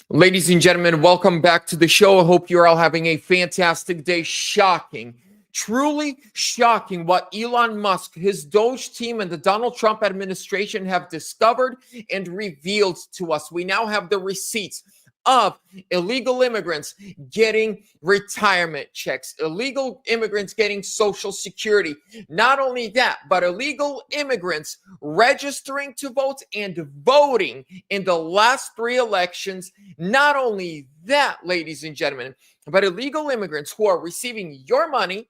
Ladies and gentlemen, welcome back to the show. I hope you're all having a fantastic day. Shocking, truly shocking what Elon Musk, his Doge team, and the Donald Trump administration have discovered and revealed to us. We now have the receipts of illegal immigrants getting retirement checks, illegal immigrants getting Social Security. Not only that, but illegal immigrants registering to vote and voting in the last 3 elections. Not only that, ladies and gentlemen, but illegal immigrants who are receiving your money,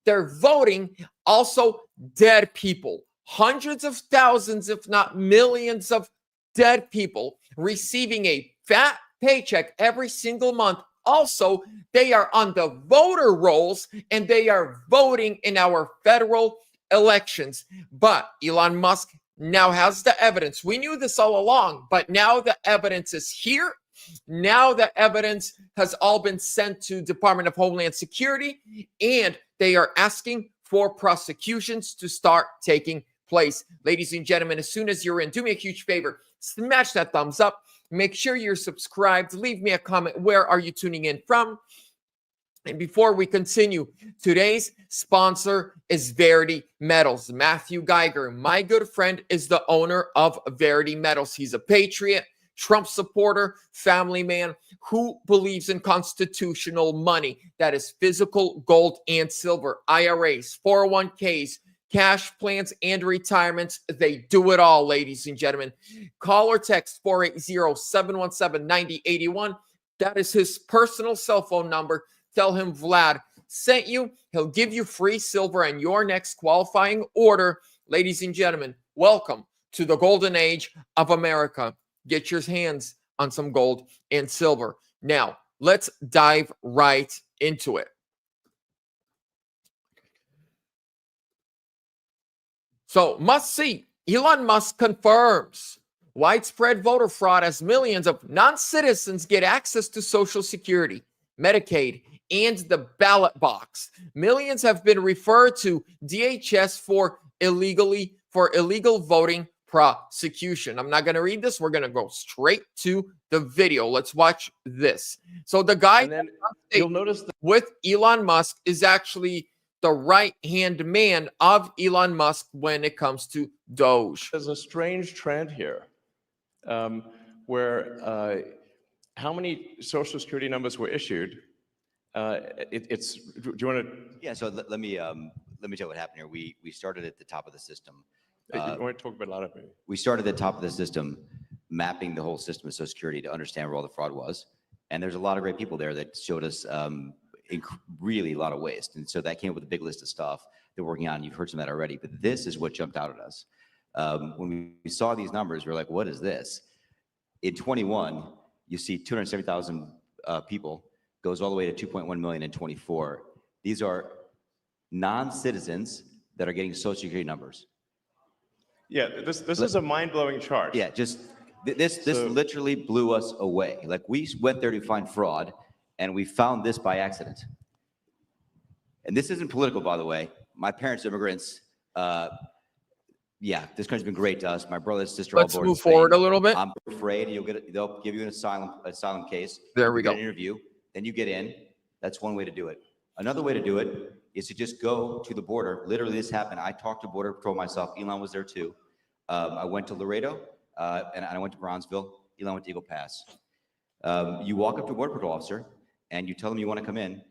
they're voting, also dead people. Hundreds of thousands, if not millions of dead people receiving a fat paycheck every single month. Also, they are on the voter rolls and they are voting in our federal elections. But Elon Musk now has the evidence. We knew this all along, but now the evidence is here. Now the evidence has all been sent to Department of Homeland Security, and they are asking for prosecutions to start taking place. Ladies and gentlemen, as soon as you're in, do me a huge favor, smash that thumbs up. Make sure you're subscribed. Leave me a comment. Where are you tuning in from? And before we continue, today's sponsor is Verity Metals. Matthew Geiger, my good friend, is the owner of Verity Metals. He's a patriot, Trump supporter, family man who believes in constitutional money. That is physical gold and silver, IRAs, 401ks, cash plans, and retirements. They do it all, ladies and gentlemen. Call or text 480-717-9081. That is his personal cell phone number. Tell him Vlad sent you. He'll give you free silver and your next qualifying order. Ladies and gentlemen, welcome to the golden age of America. Get your hands on some gold and silver. Now, let's dive right into it. So, must see. Elon Musk confirms widespread voter fraud as millions of non-citizens get access to Social Security, Medicaid, and the ballot box. Millions have been referred to DHS for illegal voting prosecution. I'm not going to read this. We're going to go straight to the video. Let's watch this. So the guy you'll notice with Elon Musk is actually the right-hand man of Elon Musk when it comes to Doge. There's a strange trend here where how many Social Security numbers were issued? Do you want to? Yeah. So let me tell you what happened here. We started at the top of the system. You want to talk about a lot of it. We started at the top of the system, mapping the whole system of Social Security to understand where all the fraud was. And there's a lot of great people there that showed us really a lot of waste. And so that came up with a big list of stuff they're working on. You've heard some of that already, but this is what jumped out at us. When we saw these numbers, we were like, what is this? In 21, you see 270,000 people, goes all the way to 2.1 million in 24. These are non-citizens that are getting Social Security numbers. Yeah, this is a mind-blowing chart. Yeah, just this literally blew us away. Like, we went there to find fraud, and we found this by accident. And this isn't political, by the way. My parents are immigrants. Yeah, this country's been great to us. My brother and sister. Let's move forward a little bit. I'm afraid they'll give you an asylum case. There we go. An interview, then you get in. That's one way to do it. Another way to do it is to just go to the border. Literally, this happened. I talked to Border Patrol myself. Elon was there too. I went to Laredo, and I went to Bronzeville. Elon went to Eagle Pass. You walk up to a Border Patrol officer, and you tell them you want to come in.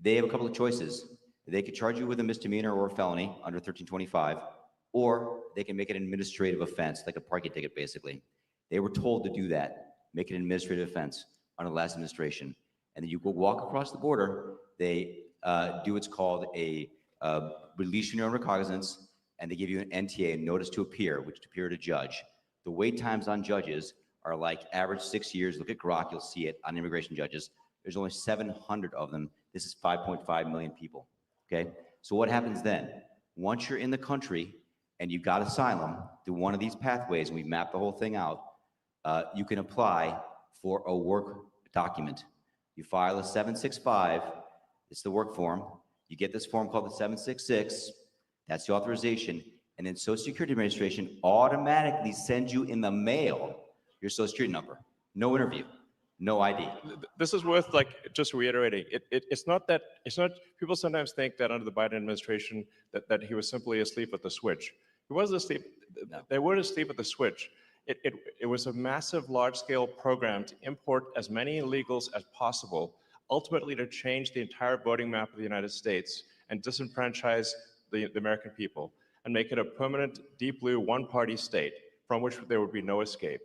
They have a couple of choices. They could charge you with a misdemeanor or a felony under 1325, or they can make it an administrative offense, like a parking ticket, basically. They were told to do that, make it an administrative offense under the last administration. And then you go walk across the border. They do what's called a release your own recognizance, and they give you an NTA, a notice to appear, which to appear to judge. The wait times on judges are like average 6 years. Look at Grok, you'll see it on immigration judges. There's only 700 of them. This is 5.5 million people, okay? So what happens then? Once you're in the country and you got asylum through one of these pathways, and we mapped the whole thing out, you can apply for a work document. You file a 765, it's the work form. You get this form called the 766, that's the authorization, and then Social Security Administration automatically sends you in the mail your Social Security number. No interview. No ID. This is worth just reiterating. It's not people sometimes think that under the Biden administration that he was simply asleep at the switch. He wasn't asleep. No. They weren't asleep at the switch. It was a massive, large-scale program to import as many illegals as possible, ultimately to change the entire voting map of the United States and disenfranchise the American people and make it a permanent, deep blue, one-party state from which there would be no escape.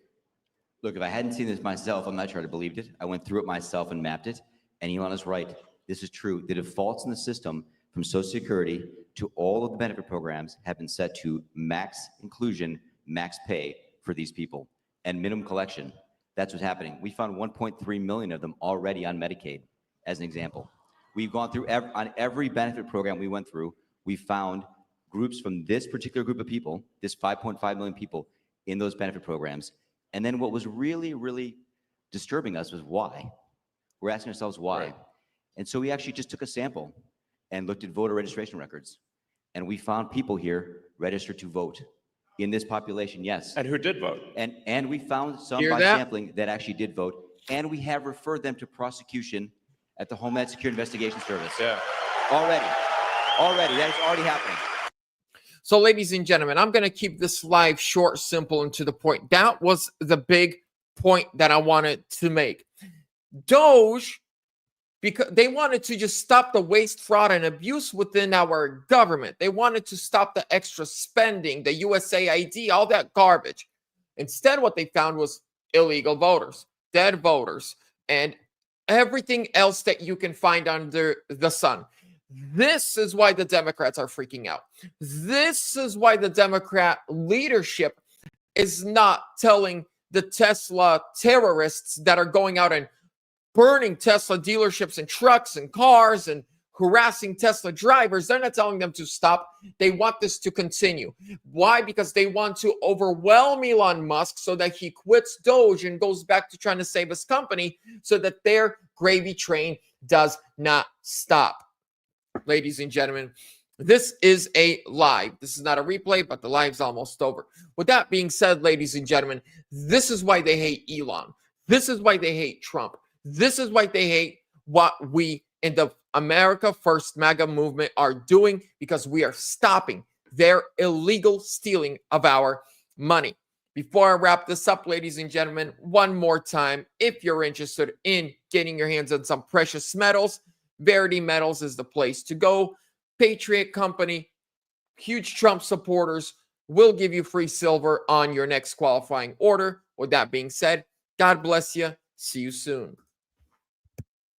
Look, if I hadn't seen this myself, I'm not sure I'd have believed it. I went through it myself and mapped it. And Elon is right. This is true. The defaults in the system from Social Security to all of the benefit programs have been set to max inclusion, max pay for these people, and minimum collection. That's what's happening. We found 1.3 million of them already on Medicaid, as an example. We've gone through on every benefit program we went through, we found groups from this particular group of people, this 5.5 million people in those benefit programs. And then what was really, really disturbing us was why. We're asking ourselves why. Right. And so we actually just took a sample and looked at voter registration records. And we found people here registered to vote in this population, yes. And who did vote? And we found some Hear by that? sampling that actually did vote. And we have referred them to prosecution at the Homeland Security Investigation Service. Yeah. Already, that is already happening. So, ladies and gentlemen, I'm going to keep this live short, simple, and to the point. That was the big point that I wanted to make. Doge, because they wanted to just stop the waste, fraud, and abuse within our government. They wanted to stop the extra spending, the USAID, all that garbage. Instead, what they found was illegal voters, dead voters, and everything else that you can find under the sun. This is why the Democrats are freaking out. This is why the Democrat leadership is not telling the Tesla terrorists that are going out and burning Tesla dealerships and trucks and cars and harassing Tesla drivers. They're not telling them to stop. They want this to continue. Why? Because they want to overwhelm Elon Musk so that he quits Doge and goes back to trying to save his company so that their gravy train does not stop. Ladies and gentlemen, this is a live. This is not a replay, but the live's almost over. With that being said, ladies and gentlemen, this is why they hate Elon. This is why they hate Trump. This is why they hate what we in the America First MAGA movement are doing, because we are stopping their illegal stealing of our money. Before I wrap this up, ladies and gentlemen, one more time, if you're interested in getting your hands on some precious metals, Verity Metals is the place to go. Patriot Company, huge Trump supporters, will give you free silver on your next qualifying order. With that being said, God bless you. See you soon.